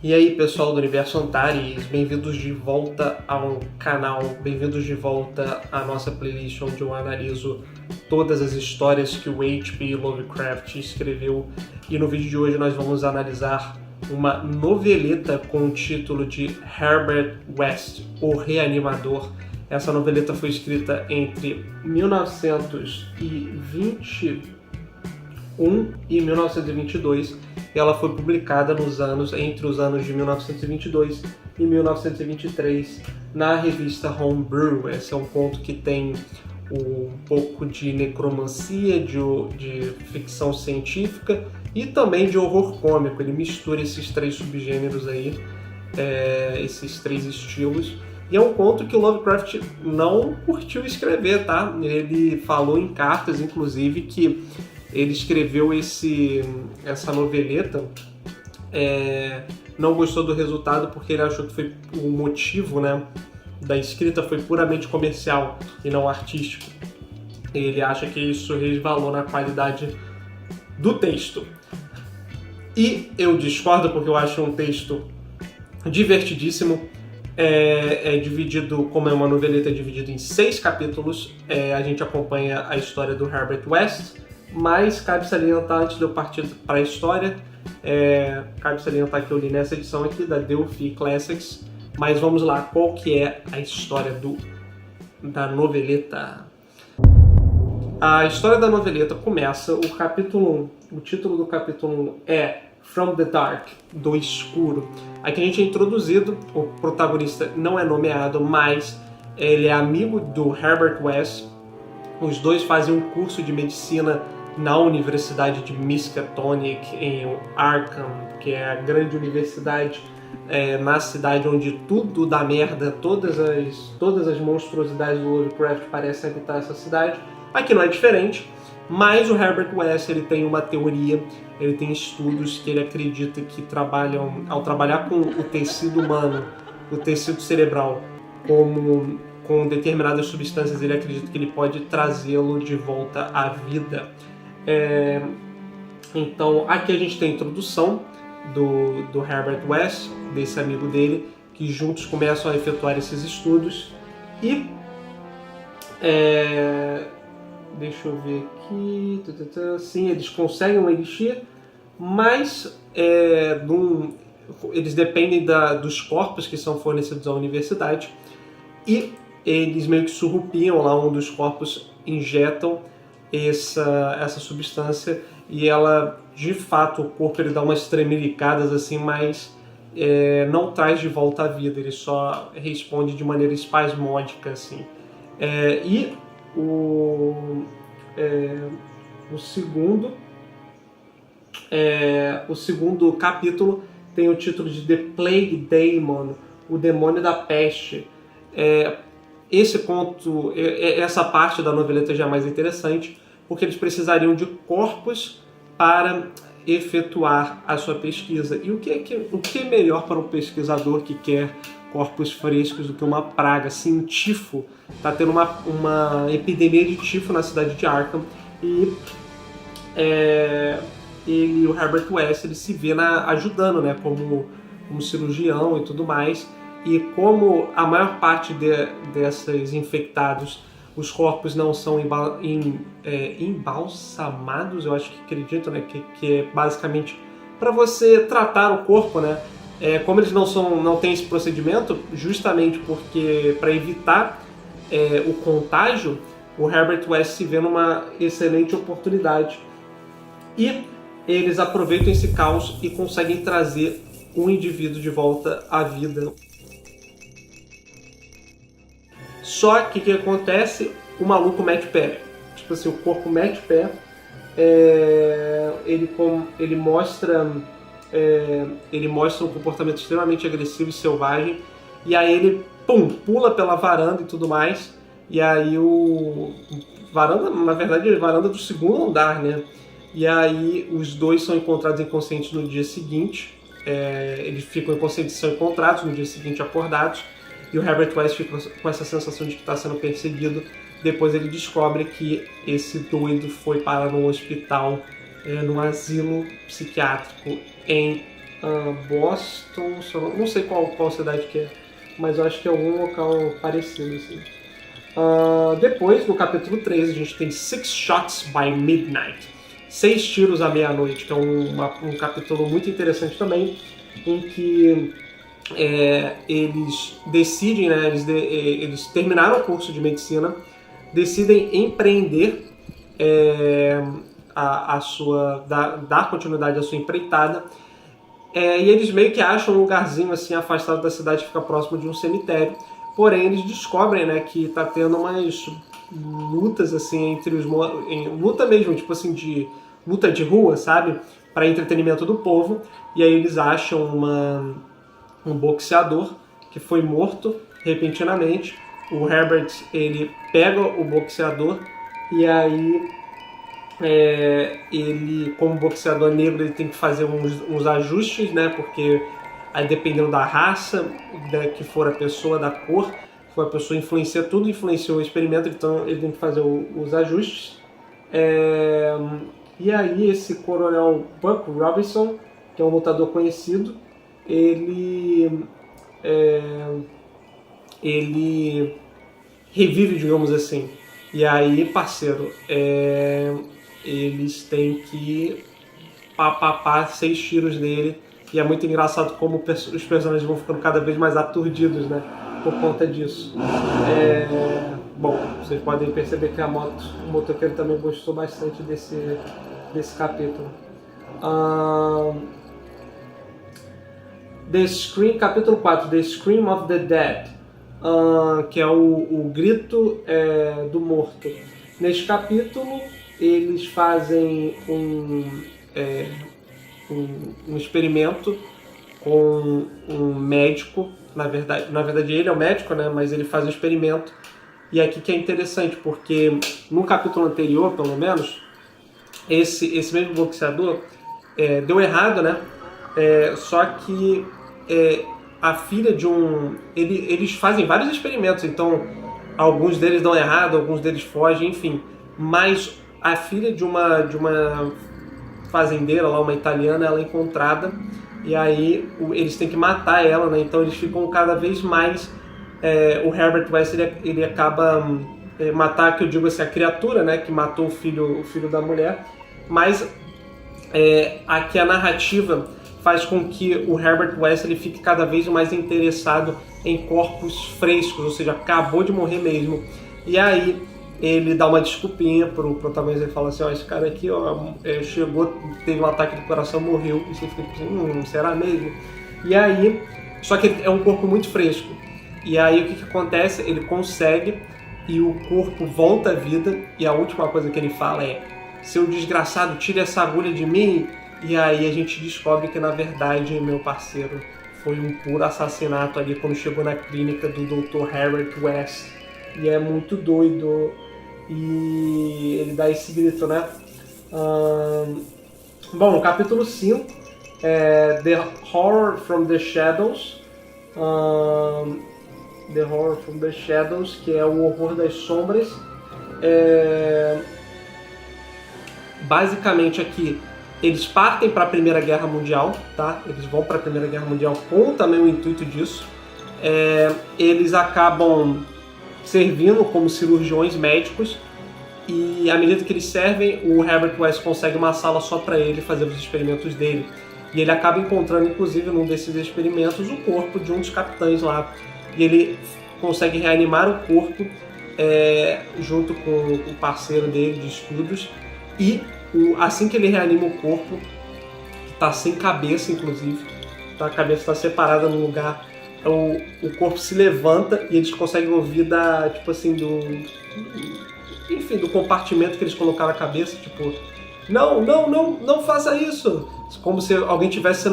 E aí pessoal do Universo Antares, bem-vindos de volta ao canal, bem-vindos de volta à nossa playlist onde eu analiso todas as histórias que o H.P. Lovecraft escreveu, e no vídeo de hoje nós vamos analisar uma noveleta com o título de Herbert West, o Reanimador. Essa noveleta foi escrita entre 1921 e 1922, e ela foi publicada entre os anos de 1922 e 1923 na revista Homebrew. Esse é um conto que tem um pouco de necromancia, de ficção científica e também de horror cômico. Ele mistura esses três subgêneros aí, esses três estilos. E é um conto que o Lovecraft não curtiu escrever, tá? Ele falou em cartas, inclusive, que ele escreveu essa noveleta, não gostou do resultado porque ele achou que foi o motivo, né, da escrita foi puramente comercial e não artístico. Ele acha que isso resvalou na qualidade do texto. E eu discordo porque eu acho um texto divertidíssimo. É dividido, como é uma noveleta, é dividido em 6 capítulos. A gente acompanha a história do Herbert West, mas cabe salientar, antes de eu partir para a história, cabe salientar que eu li nessa edição aqui da Delphi Classics. Mas vamos lá, qual que é a história da noveleta? A história da noveleta começa, o capítulo 1, o título do capítulo 1 é From the Dark, do escuro. Aqui a gente é introduzido, o protagonista não é nomeado, mas ele é amigo do Herbert West. Os dois fazem um curso de medicina na Universidade de Miskatonic, em Arkham, que é a grande universidade na cidade onde tudo dá merda, todas as monstruosidades do Lovecraft parecem habitar essa cidade. Aqui não é diferente, mas o Herbert West ele tem uma teoria, ele tem estudos que ele acredita que ao trabalhar com o tecido humano, o tecido cerebral, com determinadas substâncias, ele acredita que ele pode trazê-lo de volta à vida. Então, aqui a gente tem a introdução do Herbert West, desse amigo dele, que juntos começam a efetuar esses estudos. E deixa eu ver aqui. Sim, eles conseguem um elixir, mas eles dependem dos corpos que são fornecidos à universidade, e eles meio que surrupiam lá um dos corpos, injetam essa substância, e ela, de fato, o corpo ele dá umas tremelicadas assim, mas não traz de volta à vida, ele só responde de maneira espasmódica assim. E o segundo capítulo tem o título de The Plague Demon, o demônio da peste. Esse conto, essa parte da noveleta já é mais interessante, porque eles precisariam de corpos para efetuar a sua pesquisa. E o que é melhor para um pesquisador que quer corpos frescos do que uma praga? Assim, tifo. Está tendo uma epidemia de tifo na cidade de Arkham, e o Herbert West ele se vê ajudando, né, como cirurgião e tudo mais. E como a maior parte desses infectados, os corpos não são embalsamados, eu acho que acredito, né, que é basicamente para você tratar o corpo, né? Como eles não têm esse procedimento, justamente porque para evitar o contágio, o Herbert West se vê numa excelente oportunidade. E eles aproveitam esse caos e conseguem trazer um indivíduo de volta à vida. Só que o que acontece? O maluco mete pé. Tipo assim, o corpo mete pé. Ele mostra um comportamento extremamente agressivo e selvagem. E aí ele pula pela varanda e tudo mais. E aí na verdade, a varanda do segundo andar, né? E aí os dois são encontrados inconscientes no dia seguinte. Eles ficam inconscientes e são encontrados no dia seguinte acordados. E o Herbert West fica com essa sensação de que está sendo perseguido. Depois ele descobre que esse doido foi parar num hospital, num asilo psiquiátrico em Boston, não sei qual cidade que é, mas eu acho que é algum local parecido, assim. Depois, no capítulo 3, a gente tem Six Shots by Midnight. 6 tiros à meia-noite, que é um capítulo muito interessante também, em que eles decidem, né, eles terminaram o curso de medicina, decidem empreender dar continuidade à sua empreitada, e eles meio que acham um lugarzinho assim afastado da cidade que fica próximo de um cemitério. Porém, eles descobrem, né, que tá tendo umas lutas assim entre luta mesmo, tipo assim, de luta de rua, sabe? Para entretenimento do povo. E aí eles acham um boxeador que foi morto repentinamente. O Herbert, ele pega o boxeador e aí ele, como boxeador negro, ele tem que fazer uns ajustes, né? Porque aí dependendo da raça, que for a pessoa, da cor, que for a pessoa, influencia tudo, influenciou o experimento, então ele tem que fazer os ajustes. E aí esse coronel Buck Robinson, que é um lutador conhecido, ele revive, digamos assim. E aí, parceiro, eles têm que papapar 6 tiros nele. E é muito engraçado como os personagens vão ficando cada vez mais aturdidos, né? Por conta disso. Bom, vocês podem perceber que o motoqueiro também gostou bastante desse capítulo. The Scream, capítulo 4, The Scream of the Dead, que é o grito do morto. Neste capítulo, eles fazem um experimento com um médico. Na verdade ele é o médico, né? Mas ele faz um experimento. E aqui que é interessante, porque no capítulo anterior, pelo menos, esse mesmo boxeador deu errado, né? Só que a filha de eles fazem vários experimentos, então alguns deles dão errado, alguns deles fogem, enfim. Mas a filha de uma fazendeira lá, uma italiana, ela é encontrada e aí eles têm que matar ela, né? Então eles ficam cada vez mais... o Herbert West ele acaba matar, que eu digo assim, a criatura, né, que matou o filho da mulher, mas aqui a narrativa faz com que o Herbert West ele fique cada vez mais interessado em corpos frescos, ou seja, acabou de morrer mesmo. E aí ele dá uma desculpinha pro protagonista e fala assim, esse cara aqui chegou, teve um ataque do coração, morreu. E você fica assim, será mesmo? E aí, só que é um corpo muito fresco. E aí o que acontece? Ele consegue e o corpo volta à vida, e a última coisa que ele fala é: seu desgraçado, tire essa agulha de mim. E aí a gente descobre que na verdade, meu parceiro, foi um puro assassinato ali quando chegou na clínica do Dr. Herbert West. E é muito doido. E ele dá esse grito, né? Bom, capítulo 5 é The Horror from the Shadows. The Horror from the Shadows, que é o horror das sombras. Basicamente aqui eles partem para a Primeira Guerra Mundial, tá? Eles vão para a Primeira Guerra Mundial com também o intuito disso. Eles acabam servindo como cirurgiões médicos e à medida que eles servem, o Herbert West consegue uma sala só para ele fazer os experimentos dele. E ele acaba encontrando, inclusive, num desses experimentos, o corpo de um dos capitães lá. E ele consegue reanimar o corpo junto com o parceiro dele de estudos. E assim que ele reanima o corpo, que está sem cabeça, inclusive, a cabeça está separada no lugar, o corpo se levanta e eles conseguem ouvir do compartimento que eles colocaram a cabeça, tipo, não faça isso! Como se alguém estivesse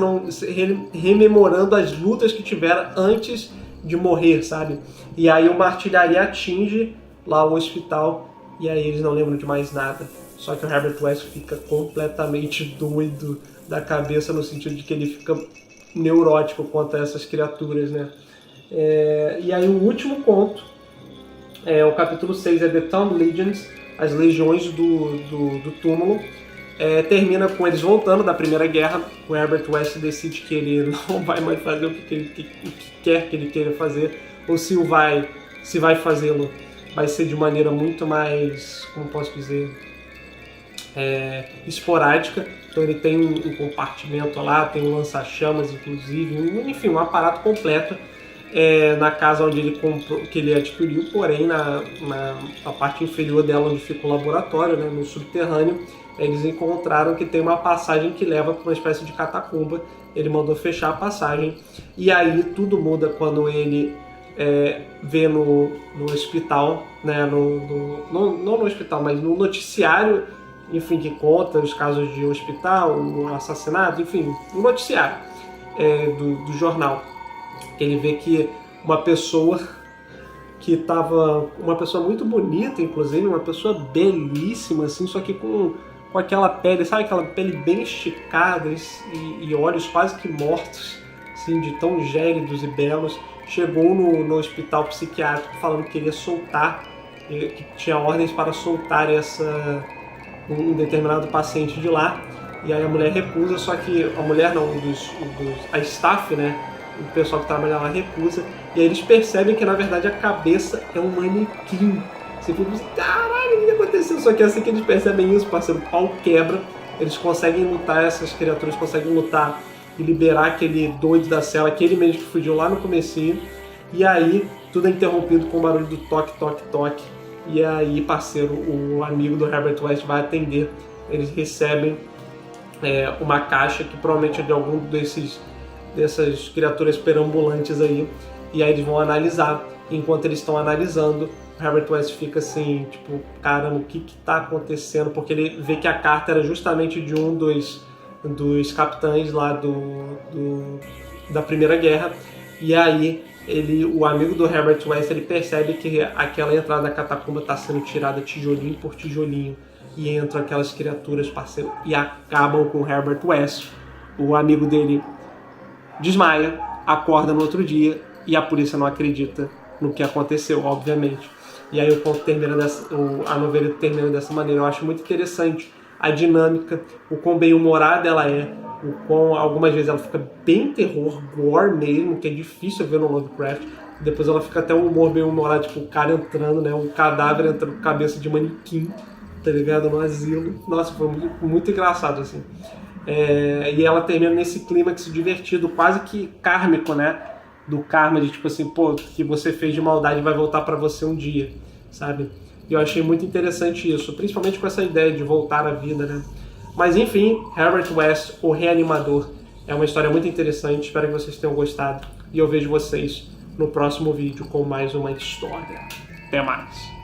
rememorando as lutas que tiveram antes de morrer, sabe? E aí uma artilharia atinge lá o hospital e aí eles não lembram de mais nada. Só que o Herbert West fica completamente doido da cabeça, no sentido de que ele fica neurótico quanto a essas criaturas, né? E aí o último conto, o capítulo 6 é The Tomb Legends, as legiões do túmulo, termina com eles voltando da Primeira Guerra. O Herbert West decide que ele não vai mais fazer o que quer que ele queira fazer, ou se vai fazê-lo, vai ser de maneira muito mais, como posso dizer, esporádica. Então ele tem um compartimento lá, tem um lança-chamas, inclusive, enfim, um aparato completo na casa onde ele comprou, que ele adquiriu, porém na parte inferior dela, onde fica o laboratório, né, no subterrâneo, eles encontraram que tem uma passagem que leva para uma espécie de catacumba. Ele mandou fechar a passagem, e aí tudo muda quando ele vê no hospital, né, não no hospital, mas no noticiário, enfim, que conta os casos de hospital, o assassinato, enfim, no noticiário do jornal. Ele vê que uma pessoa uma pessoa muito bonita, inclusive, uma pessoa belíssima, assim, só que com aquela pele, sabe, aquela pele bem esticada e olhos quase que mortos, assim, de tão gélidos e belos, chegou no hospital psiquiátrico falando que queria soltar, que tinha ordens para soltar um determinado paciente de lá, e aí a mulher recusa, só que a mulher não, a staff, né, o pessoal que trabalha lá recusa, e aí eles percebem que na verdade a cabeça é um manequim. Você fica assim, caralho, o que aconteceu? Só que assim que eles percebem isso, parceiro, o pau quebra, eles conseguem lutar, essas criaturas conseguem lutar e liberar aquele doido da cela, aquele mesmo que fugiu lá no comecinho, e aí tudo é interrompido com o barulho do toque, toque, toque, e aí, parceiro, o amigo do Herbert West vai atender. Eles recebem uma caixa que provavelmente é de algum dessas criaturas perambulantes aí, e aí eles vão analisar. Enquanto eles estão analisando, o Herbert West fica assim, tipo, caramba, o que está acontecendo? Porque ele vê que a carta era justamente de um dos capitães lá da Primeira Guerra, e aí o amigo do Herbert West, ele percebe que aquela entrada da catacumba está sendo tirada tijolinho por tijolinho, e entram aquelas criaturas, parceiro, e acabam com o Herbert West. O amigo dele desmaia, acorda no outro dia, e a polícia não acredita no que aconteceu, obviamente. E aí a novela termina dessa maneira. Eu acho muito interessante a dinâmica, o quão bem humorada ela é, o quão algumas vezes ela fica bem terror, gore mesmo, que é difícil ver no Lovecraft. Depois ela fica até um humor bem humorado, tipo o cara entrando, né, um cadáver entrando com cabeça de manequim, tá ligado, no asilo. Nossa, foi muito, muito engraçado, assim. E ela termina nesse clímax divertido, quase que kármico, né? Do karma, de tipo assim, pô, o que você fez de maldade vai voltar pra você um dia, sabe? E eu achei muito interessante isso, principalmente com essa ideia de voltar à vida, né? Mas enfim, Herbert West, o Reanimador, é uma história muito interessante, espero que vocês tenham gostado, e eu vejo vocês no próximo vídeo com mais uma história. Até mais!